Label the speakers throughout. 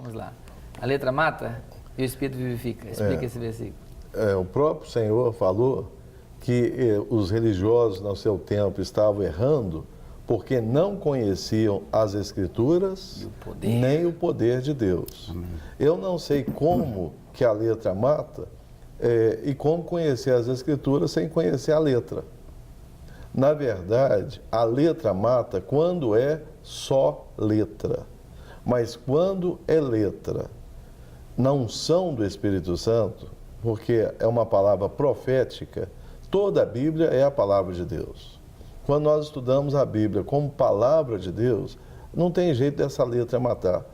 Speaker 1: Vamos lá. A letra mata e o Espírito vivifica. Explica esse versículo.
Speaker 2: O próprio Senhor falou que os religiosos no seu tempo estavam errando porque não conheciam as Escrituras nem o poder de Deus. Amém. Eu não sei como que a letra mata e como conhecer as Escrituras sem conhecer a letra. Na verdade, a letra mata quando é só letra. Mas quando é letra, na unção do Espírito Santo, porque é uma palavra profética, toda a Bíblia é a palavra de Deus. Quando nós estudamos a Bíblia como palavra de Deus, não tem jeito dessa letra matar.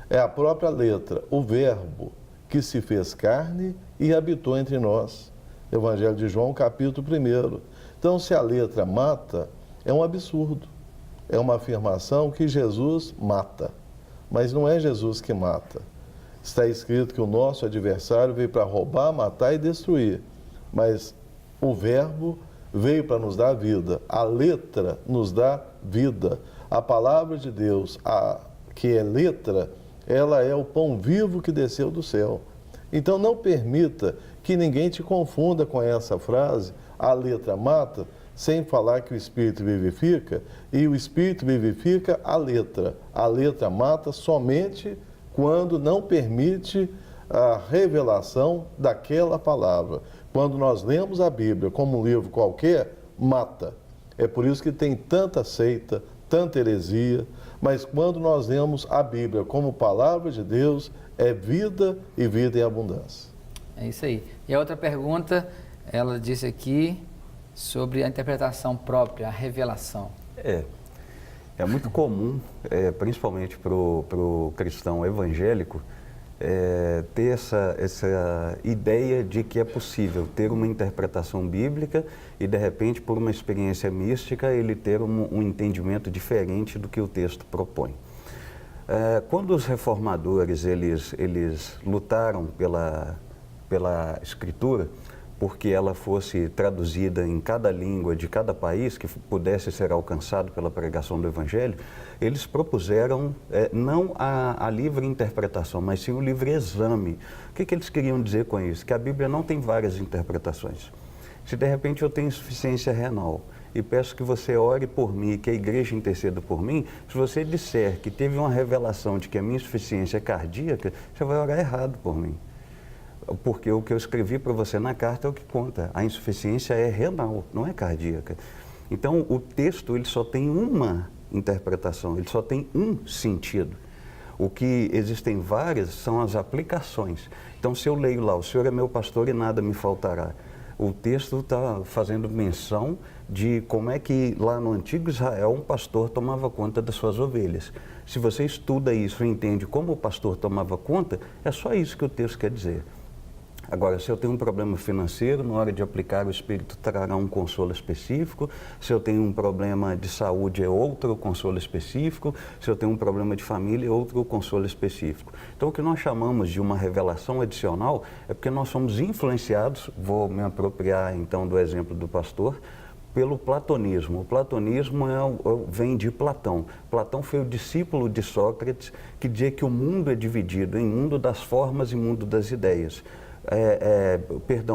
Speaker 2: É a própria letra, o verbo que se fez carne e habitou entre nós. Evangelho de João, capítulo 1. Então, se a letra mata, é um absurdo. É uma afirmação que Jesus mata. Mas não é Jesus que mata. Está escrito que o nosso adversário veio para roubar, matar e destruir. Mas o verbo veio para nos dar vida. A letra nos dá vida. A palavra de Deus, que é letra, ela é o pão vivo que desceu do céu. Então não permita que ninguém te confunda com essa frase, a letra mata, sem falar que o Espírito vivifica, e o Espírito vivifica a letra. A letra mata somente quando não permite a revelação daquela palavra. Quando nós lemos a Bíblia como um livro qualquer, mata. É por isso que tem tanta seita, tanta heresia, mas quando nós lemos a Bíblia como palavra de Deus, é vida e vida em abundância.
Speaker 1: É isso aí. E a outra pergunta, ela disse aqui sobre a interpretação própria, a revelação.
Speaker 3: É muito comum, principalmente para o cristão evangélico, ter essa ideia de que é possível ter uma interpretação bíblica e, de repente, por uma experiência mística, ele ter um entendimento diferente do que o texto propõe. Quando os reformadores eles lutaram pela Escritura, porque ela fosse traduzida em cada língua de cada país, que pudesse ser alcançado pela pregação do Evangelho, eles propuseram não a livre interpretação, mas sim o livre exame. O que eles queriam dizer com isso? Que a Bíblia não tem várias interpretações. Se de repente eu tenho insuficiência renal e peço que você ore por mim, que a igreja interceda por mim, se você disser que teve uma revelação de que a minha insuficiência é cardíaca, você vai orar errado por mim. Porque o que eu escrevi para você na carta é o que conta. A insuficiência é renal, não é cardíaca. Então, o texto ele só tem uma interpretação, ele só tem um sentido. O que existem várias são as aplicações. Então, se eu leio lá, o Senhor é meu pastor e nada me faltará. O texto está fazendo menção de como é que lá no antigo Israel um pastor tomava conta das suas ovelhas. Se você estuda isso e entende como o pastor tomava conta, é só isso que o texto quer dizer. Agora, se eu tenho um problema financeiro, na hora de aplicar o Espírito trará um consolo específico. Se eu tenho um problema de saúde, é outro consolo específico. Se eu tenho um problema de família, é outro consolo específico. Então, o que nós chamamos de uma revelação adicional é porque nós somos influenciados, vou me apropriar então do exemplo do pastor, pelo platonismo. O platonismo vem de Platão. Platão foi o discípulo de Sócrates que dizia que o mundo é dividido em mundo das formas e mundo das ideias.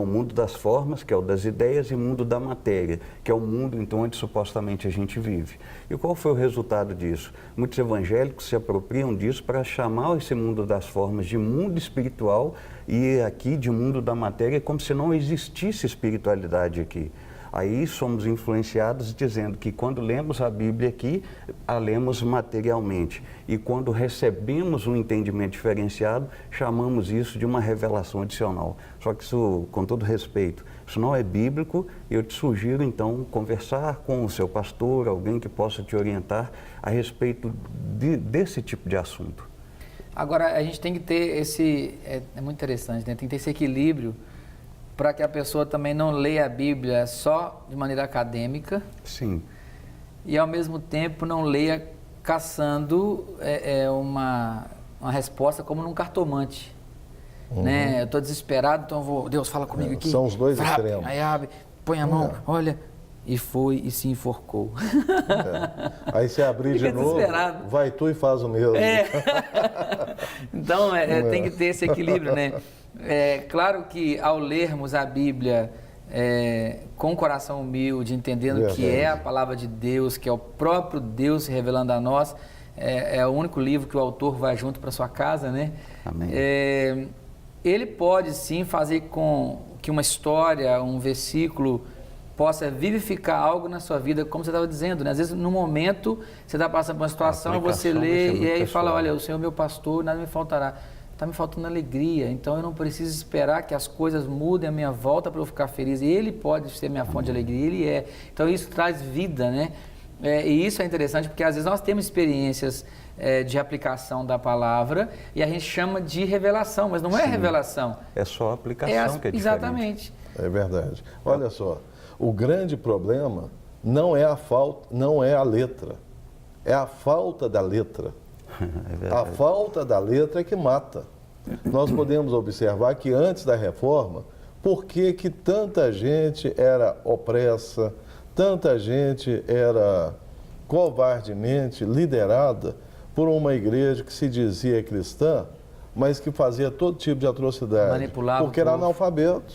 Speaker 3: Mundo das formas, que é o das ideias, e mundo da matéria, que é o mundo, então, onde supostamente a gente vive. E qual foi o resultado disso? Muitos evangélicos se apropriam disso para chamar esse mundo das formas de mundo espiritual e aqui de mundo da matéria, como se não existisse espiritualidade aqui. Aí somos influenciados dizendo que quando lemos a Bíblia aqui, a lemos materialmente. E quando recebemos um entendimento diferenciado, chamamos isso de uma revelação adicional. Só que isso, com todo respeito, isso não é bíblico. Eu te sugiro, então, conversar com o seu pastor, alguém que possa te orientar a respeito desse tipo de assunto.
Speaker 1: Agora, a gente tem que ter é muito interessante, né? Tem que ter esse equilíbrio para que a pessoa também não leia a Bíblia só de maneira acadêmica.
Speaker 3: Sim.
Speaker 1: E, ao mesmo tempo, não leia caçando uma resposta como num cartomante. Né? Eu estou desesperado, então Deus fala comigo aqui.
Speaker 2: São os dois extremos.
Speaker 1: Aí abre, põe a mão, olha. e foi e se enforcou.
Speaker 2: Aí se abrir de novo, vai tu e faz o mesmo.
Speaker 1: Então, tem que ter esse equilíbrio, né? Claro que ao lermos a Bíblia com o coração humilde, entendendo que é a palavra de Deus, que é o próprio Deus se revelando a nós, é o único livro que o autor vai junto para sua casa, né?
Speaker 3: Amém.
Speaker 1: Ele pode sim fazer com que uma história, um versículo possa vivificar algo na sua vida, como você estava dizendo, né? Às vezes, no momento, você está passando por uma situação, você lê e aí fala, olha, o Senhor é meu pastor, nada me faltará. Está me faltando alegria, então eu não preciso esperar que as coisas mudem à minha volta para eu ficar feliz. Ele pode ser minha fonte de alegria, Ele é. Então, isso traz vida, né? E isso é interessante, porque às vezes nós temos experiências de aplicação da palavra e a gente chama de revelação, mas não é revelação.
Speaker 3: É só a aplicação que é diferente.
Speaker 1: Exatamente.
Speaker 2: É verdade. Olha só, o grande problema não é a letra, é a falta da letra. A falta da letra é que mata. Nós podemos observar que antes da reforma, por que tanta gente era opressa, tanta gente era covardemente liderada por uma igreja que se dizia cristã, mas que fazia todo tipo de atrocidade.
Speaker 1: Manipulava
Speaker 2: porque era analfabeto.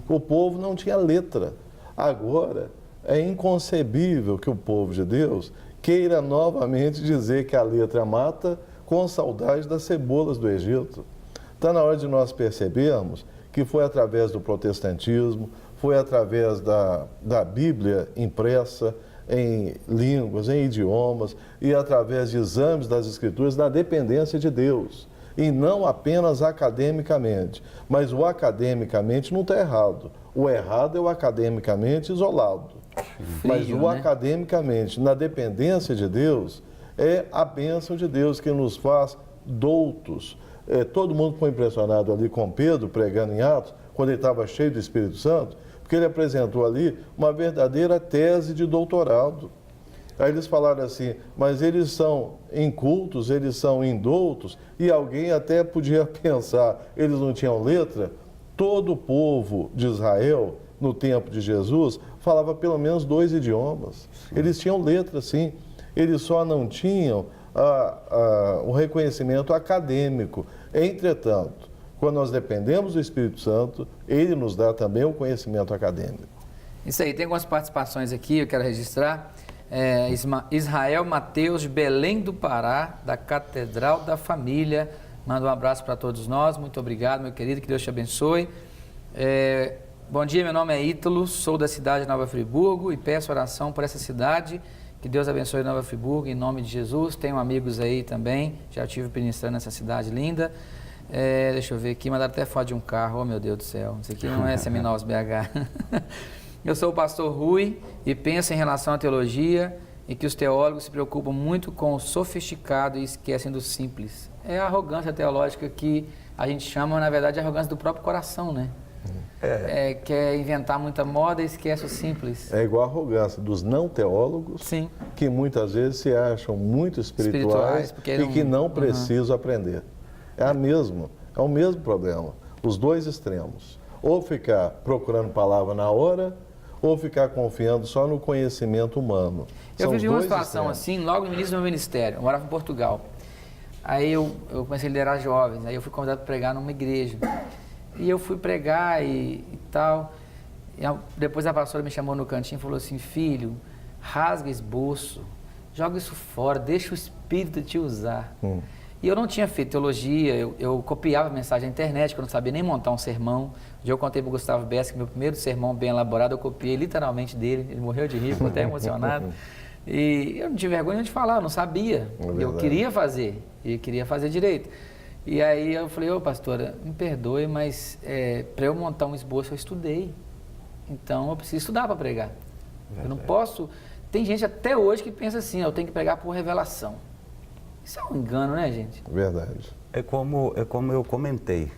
Speaker 2: O povo não tinha letra. Agora, é inconcebível que o povo de Deus queira novamente dizer que a letra mata com saudade das cebolas do Egito. Está na hora de nós percebermos que foi através do protestantismo, foi através da Bíblia impressa em línguas, em idiomas, e através de exames das Escrituras, da dependência de Deus. E não apenas academicamente. Mas o academicamente não está errado. O errado é o academicamente isolado. Mas o academicamente, na dependência de Deus, é a bênção de Deus que nos faz doutos. Todo mundo foi impressionado ali com Pedro, pregando em Atos, quando ele estava cheio do Espírito Santo, porque ele apresentou ali uma verdadeira tese de doutorado. Aí eles falaram assim, mas eles são incultos, eles são indoutos, e alguém até podia pensar, eles não tinham letra? Todo o povo de Israel, no tempo de Jesus, falava pelo menos 2 idiomas. Sim. Eles tinham letra, sim. Eles só não tinham o reconhecimento acadêmico. Entretanto, quando nós dependemos do Espírito Santo, Ele nos dá também o conhecimento acadêmico.
Speaker 1: Isso aí, tem algumas participações aqui, eu quero registrar. Israel Mateus, de Belém do Pará, da Catedral da Família. Manda um abraço para todos nós. Muito obrigado, meu querido, que Deus te abençoe. Bom dia, meu nome é Ítalo, sou da cidade de Nova Friburgo e peço oração por essa cidade. Que Deus abençoe Nova Friburgo, em nome de Jesus. Tenho amigos aí também, já estive ministrando nessa cidade linda. Deixa eu ver aqui, mandaram até foto de um carro, oh meu Deus do céu, isso aqui não é Seminovos BH. Eu sou o pastor Rui e penso em relação à teologia e que os teólogos se preocupam muito com o sofisticado e esquecem do simples. É a arrogância teológica que a gente chama, na verdade, de arrogância do próprio coração, né? Quer inventar muita moda e esquece o simples. É
Speaker 2: igual a arrogância dos não teólogos,
Speaker 1: sim,
Speaker 2: que muitas vezes se acham muito espirituais e que não precisam aprender. É o mesmo problema, os dois extremos. Ou ficar procurando palavra na hora, ou ficar confiando só no conhecimento humano.
Speaker 1: Eu vivi uma situação assim, logo no início do meu ministério, eu morava em Portugal. Aí eu comecei a liderar jovens, aí eu fui convidado para pregar numa igreja. E eu fui pregar e tal. E depois a pastora me chamou no cantinho e falou assim, filho, rasga esboço, joga isso fora, deixa o Espírito te usar. E eu não tinha feito teologia, eu copiava a mensagem na internet, que eu não sabia nem montar um sermão. Um dia eu contei para o Gustavo Bessa que meu primeiro sermão bem elaborado, eu copiei literalmente dele, ele morreu de rir, ficou até emocionado. E eu não tive vergonha de falar, eu não sabia. Eu queria fazer, e queria fazer direito. E aí eu falei, pastora, me perdoe, mas para eu montar um esboço eu estudei. Então eu preciso estudar para pregar. Eu não posso... Tem gente até hoje que pensa assim, eu tenho que pregar por revelação. Isso é um engano, né, gente?
Speaker 2: Verdade.
Speaker 3: É como eu comentei.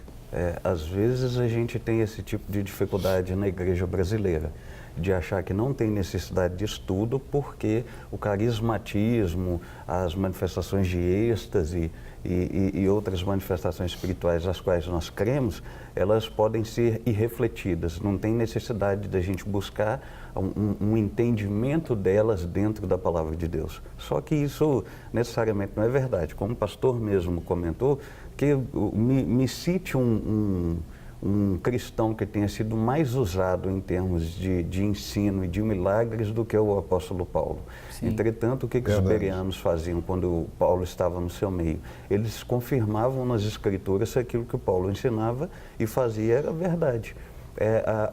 Speaker 3: Às vezes a gente tem esse tipo de dificuldade na igreja brasileira, de achar que não tem necessidade de estudo porque o carismatismo, as manifestações de êxtase e outras manifestações espirituais às quais nós cremos, elas podem ser irrefletidas. Não tem necessidade da gente buscar um entendimento delas dentro da palavra de Deus. Só que isso necessariamente não é verdade. Como o pastor mesmo comentou, que me cite um cristão que tenha sido mais usado em termos de ensino e de milagres do que o apóstolo Paulo. Sim. Entretanto, o que os bereanos faziam quando Paulo estava no seu meio? Eles confirmavam nas escrituras se aquilo que Paulo ensinava e fazia era verdade.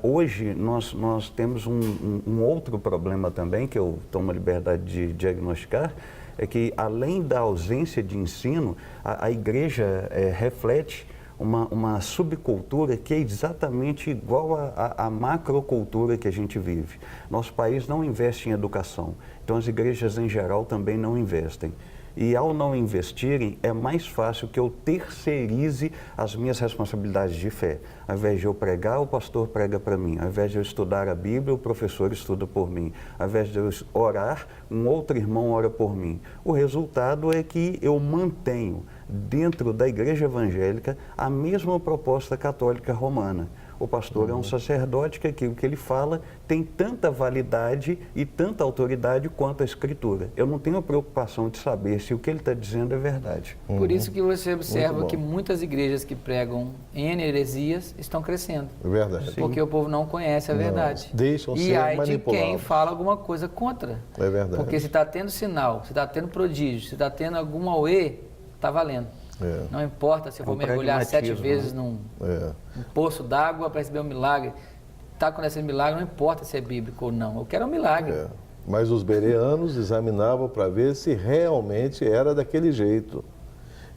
Speaker 3: Hoje nós temos um outro problema também, que eu tomo a liberdade de diagnosticar, é que além da ausência de ensino, a igreja reflete uma subcultura que é exatamente igual à macrocultura que a gente vive. Nosso país não investe em educação, então as igrejas em geral também não investem. E ao não investirem, é mais fácil que eu terceirize as minhas responsabilidades de fé. Ao invés de eu pregar, o pastor prega para mim. Ao invés de eu estudar a Bíblia, o professor estuda por mim. Ao invés de eu orar, um outro irmão ora por mim. O resultado é que eu mantenho dentro da igreja evangélica a mesma proposta católica romana. O pastor é um sacerdote que aquilo que ele fala tem tanta validade e tanta autoridade quanto a Escritura. Eu não tenho a preocupação de saber se o que ele está dizendo é verdade.
Speaker 1: Por isso que você observa que muitas igrejas que pregam N heresias estão crescendo.
Speaker 2: É verdade.
Speaker 1: Porque o povo não conhece a verdade.
Speaker 2: Deixam ser
Speaker 1: e aí de
Speaker 2: manipulados.
Speaker 1: quem fala alguma coisa contra.
Speaker 2: É verdade.
Speaker 1: Porque se está tendo sinal, se está tendo prodígio, se está tendo alguma auê, está valendo. Não importa se eu vou mergulhar 7 vezes num poço d'água para receber um milagre. Está acontecendo milagre, não importa se é bíblico ou não. Eu quero um milagre.
Speaker 2: Mas os bereanos examinavam para ver se realmente era daquele jeito.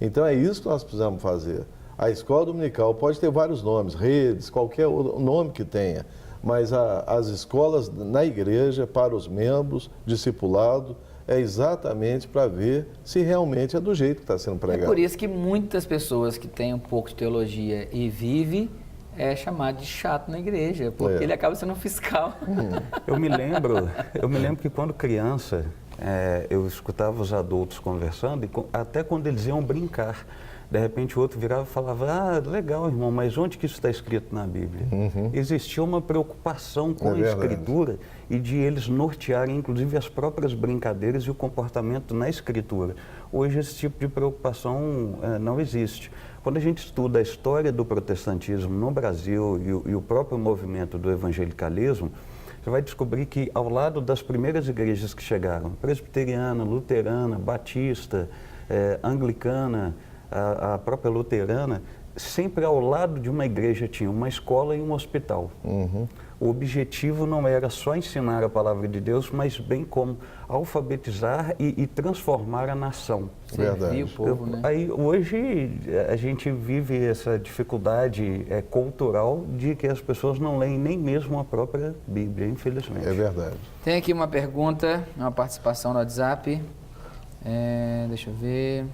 Speaker 2: Então é isso que nós precisamos fazer. A escola dominical pode ter vários nomes, redes, qualquer nome que tenha. Mas as escolas na igreja, para os membros, discipulado, é exatamente para ver se realmente é do jeito que está sendo pregado.
Speaker 1: É por isso que muitas pessoas que têm um pouco de teologia e vivem é chamado de chato na igreja, porque ele acaba sendo um fiscal.
Speaker 3: Eu me lembro que quando criança, eu escutava os adultos conversando, e até quando eles iam brincar, de repente o outro virava e falava, legal, irmão, mas onde que isso está escrito na Bíblia? Existia uma preocupação com a Escritura e de eles nortearem, inclusive, as próprias brincadeiras e o comportamento na Escritura. Hoje esse tipo de preocupação não existe. Quando a gente estuda a história do protestantismo no Brasil e o próprio movimento do evangelicalismo, você vai descobrir que ao lado das primeiras igrejas que chegaram, presbiteriana, luterana, batista, anglicana, a própria luterana, sempre ao lado de uma igreja tinha uma escola e um hospital. O objetivo não era só ensinar a palavra de Deus, mas bem como alfabetizar e transformar a nação.
Speaker 1: Servir o povo, né?
Speaker 3: Aí, hoje a gente vive essa dificuldade cultural de que as pessoas não leem nem mesmo a própria Bíblia, infelizmente.
Speaker 2: É verdade.
Speaker 1: Tem aqui uma pergunta, uma participação no WhatsApp. Deixa eu ver.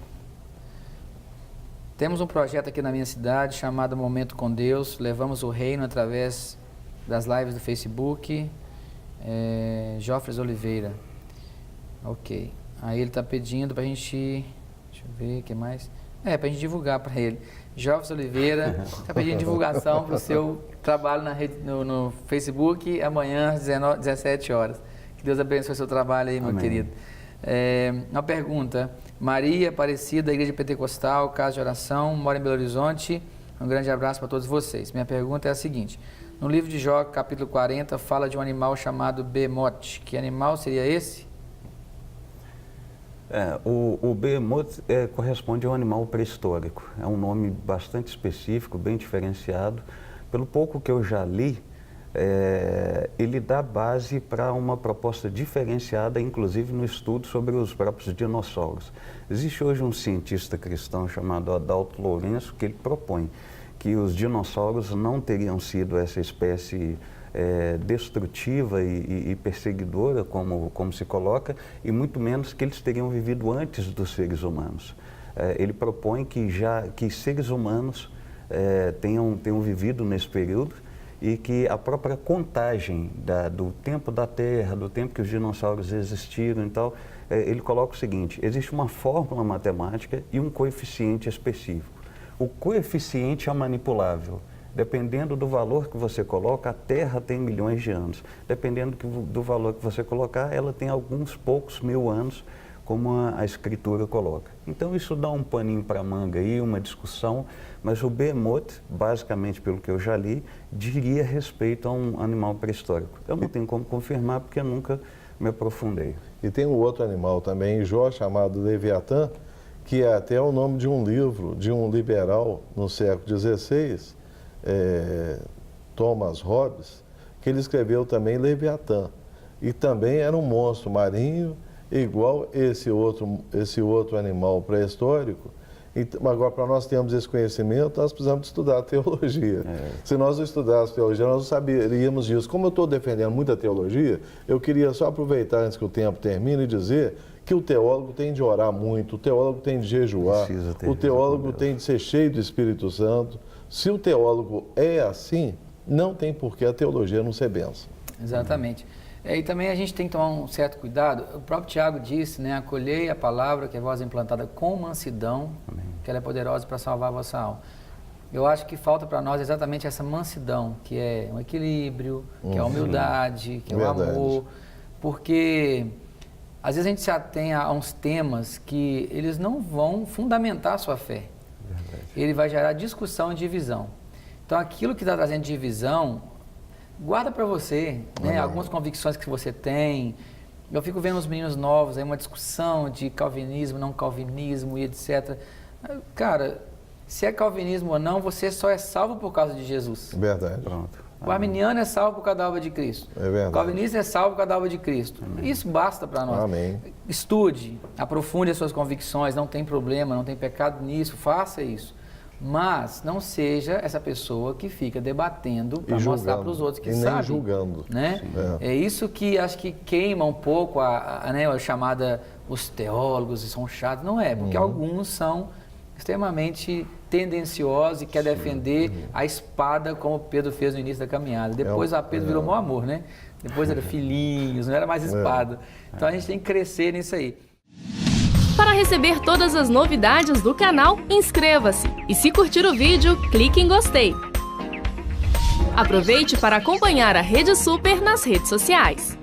Speaker 1: Temos um projeto aqui na minha cidade chamado Momento com Deus. Levamos o reino através das lives do Facebook. Jofres Oliveira. Ok. Aí ele está pedindo para a gente... Deixa eu ver, o que mais? Para a gente divulgar para ele. Jofres Oliveira está pedindo divulgação para o seu trabalho na rede, no Facebook amanhã às 17 horas. Que Deus abençoe o seu trabalho aí, meu querido. Uma pergunta. Maria Aparecida, Igreja Pentecostal, Casa de Oração, mora em Belo Horizonte. Um grande abraço para todos vocês. Minha pergunta é a seguinte. No livro de Jó, capítulo 40, fala de um animal chamado Behemoth. Que animal seria esse?
Speaker 3: O Behemoth corresponde a um animal pré-histórico. É um nome bastante específico, bem diferenciado. Pelo pouco que eu já li, ele dá base para uma proposta diferenciada, inclusive no estudo sobre os próprios dinossauros. Existe hoje um cientista cristão chamado Adalto Lourenço que ele propõe que os dinossauros não teriam sido essa espécie destrutiva e perseguidora, como se coloca, e muito menos que eles teriam vivido antes dos seres humanos. Ele propõe que seres humanos tenham vivido nesse período e que a própria contagem do tempo da Terra, do tempo que os dinossauros existiram e tal, ele coloca o seguinte: existe uma fórmula matemática e um coeficiente específico. O coeficiente é manipulável. Dependendo do valor que você coloca, a Terra tem milhões de anos. Dependendo do valor que você colocar, ela tem alguns poucos mil anos, como a Escritura coloca. Então isso dá um paninho para a manga aí, uma discussão, mas o Behemoth, basicamente pelo que eu já li, diria respeito a um animal pré-histórico. Eu não tenho como confirmar porque eu nunca me aprofundei.
Speaker 2: E tem um outro animal também em Jó, chamado Leviatã, que é até o nome de um livro de um liberal no século XVI, Thomas Hobbes, que ele escreveu também Leviatã. E também era um monstro marinho, igual esse outro animal pré-histórico. Agora, para nós termos esse conhecimento, nós precisamos estudar teologia. Se nós não estudássemos teologia, nós não saberíamos disso. Como eu estou defendendo muita teologia, eu queria só aproveitar antes que o tempo termine e dizer que o teólogo tem de orar muito, o teólogo tem de jejuar, o teólogo tem de ser cheio do Espírito Santo. Se o teólogo é assim, não tem por que a teologia não ser bênção.
Speaker 1: Exatamente. E também a gente tem que tomar um certo cuidado. O próprio Tiago disse, né? Acolhei a palavra que é voz implantada com mansidão, Amém. Que ela é poderosa para salvar a vossa alma. Eu acho que falta para nós exatamente essa mansidão, que é um equilíbrio, que é a humildade, que é
Speaker 2: Verdade.
Speaker 1: O amor. Porque às vezes a gente se atém a uns temas que eles não vão fundamentar a sua fé. Verdade. Ele vai gerar discussão e divisão. Então aquilo que está trazendo divisão, guarda para você, né? Algumas convicções que você tem. Eu fico vendo os meninos novos, aí uma discussão de calvinismo, não calvinismo e etc. Cara, se é calvinismo ou não, você só é salvo por causa de Jesus.
Speaker 2: Verdade.
Speaker 3: Pronto.
Speaker 1: O arminiano é salvo por causa da obra de Cristo.
Speaker 2: É verdade.
Speaker 1: O calvinista é salvo por causa da obra de Cristo. Amém. Isso basta para nós.
Speaker 2: Amém.
Speaker 1: Estude, aprofunde as suas convicções, não tem problema, não tem pecado nisso, faça isso. Mas não seja essa pessoa que fica debatendo para mostrar para os outros que sabe.
Speaker 2: Nem julgando.
Speaker 1: Né? É isso que acho que queima um pouco a chamada, os teólogos são chatos. Não é, porque alguns são extremamente tendenciosos e quer defender a espada como Pedro fez no início da caminhada. Depois a Pedro virou mau amor, né? Depois era filhinhos, não era mais espada. Então a gente tem que crescer nisso aí.
Speaker 4: Para receber todas as novidades do canal, inscreva-se e se curtir o vídeo, clique em gostei. Aproveite para acompanhar a Rede Super nas redes sociais.